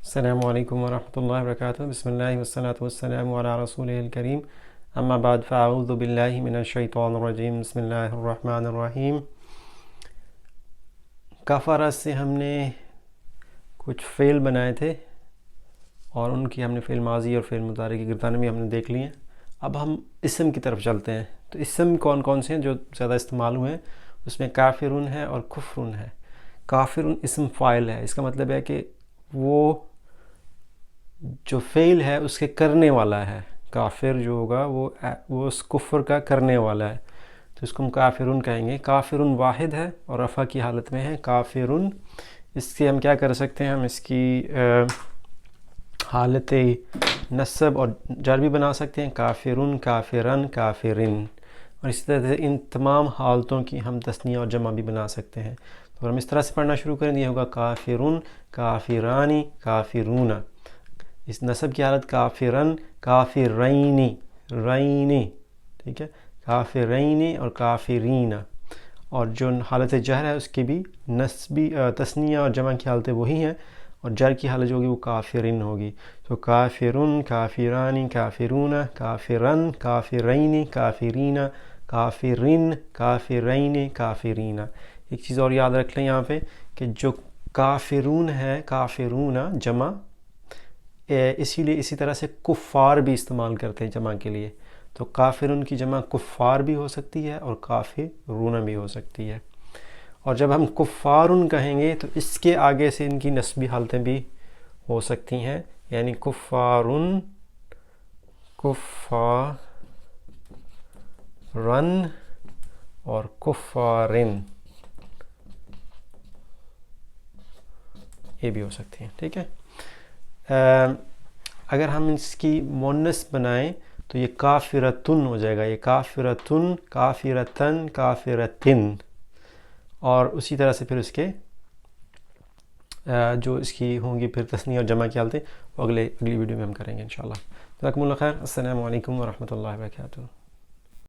السلام علیکم ورحمۃ اللہ وبرکاتہ۔ بسم اللہ والصلاۃ والسلام علی رسول الکریم، اما بعد فاعوذ باللہ من الشیطان الرجیم، بسم اللہ الرحمن الرحیم۔ کفارہ سے ہم نے کچھ فعل بنائے تھے اور ان کی ہم نے فعل ماضی اور فعل مضارع کی گردانیں بھی ہم نے دیکھ لی ہیں۔ اب ہم اسم کی طرف چلتے ہیں۔ تو اسم کون کون سے ہیں جو زیادہ استعمال ہوئے ہیں؟ اس میں کافرون ہے اور کفرون ہے۔ کافرون اسم فاعل ہے، اس کا مطلب ہے کہ وہ جو فعل ہے اس کے کرنے والا ہے۔ کافر جو ہوگا وہ اس کفر کا کرنے والا ہے، تو اس کو ہم کافرون کہیں گے۔ کافرون واحد ہے اور رفع کی حالت میں ہے کافرون۔ اس سے ہم کیا کر سکتے ہیں؟ ہم اس کی حالت نصب اور جر بھی بنا سکتے ہیں، کافرون، کافرن، کافرن، اور اسی طرح سے ان تمام حالتوں کی ہم تثنیہ اور جمع بھی بنا سکتے ہیں۔ تو ہم اس طرح سے پڑھنا شروع کریں گے، یہ ہوگا کافرون، کافرانی، کافرون۔ اس نصب کی حالت کافرن، کافرینی، رینی، ٹھیک ہے، کافرینی اور کافرین۔ اور جو حالت جہر ہے اس کی بھی نصبی تثنیہ اور جمع کی حالتیں وہی ہیں، اور جر کی حالت جو ہوگی وہ کافرن ہوگی۔ تو کافرن، کافرانی، کافرون، کافرن، کافرین، کافرین، کافرن، کافرین، کافرین۔ ایک چیز اور یاد رکھ لیں یہاں پہ کہ جو کافرون ہے، کافرون جمع، اسی لیے اسی طرح سے کفار بھی استعمال کرتے ہیں جمع کے لیے۔ تو کافرون کی جمع کفار بھی ہو سکتی ہے اور کافرون بھی ہو سکتی ہے۔ اور جب ہم کفارن کہیں گے تو اس کے آگے سے ان کی نسبی حالتیں بھی ہو سکتی ہیں، یعنی کفارن، کفارن اور کفارن، یہ بھی ہو سکتی ہیں، ٹھیک ہے۔ اگر ہم اس کی مونس بنائیں تو یہ کافرتن ہو جائے گا، یہ کافرتن، کافرتن، کافرتن، اور اسی طرح سے پھر اس کے جو اس کی ہوں گی پھر تثنیہ اور جمع کی حالتیں وہ اگلی ویڈیو میں ہم کریں گے انشاءاللہ۔ جزاکم اللہ خیر۔ السلام علیکم ورحمۃ اللہ وبرکاتہ۔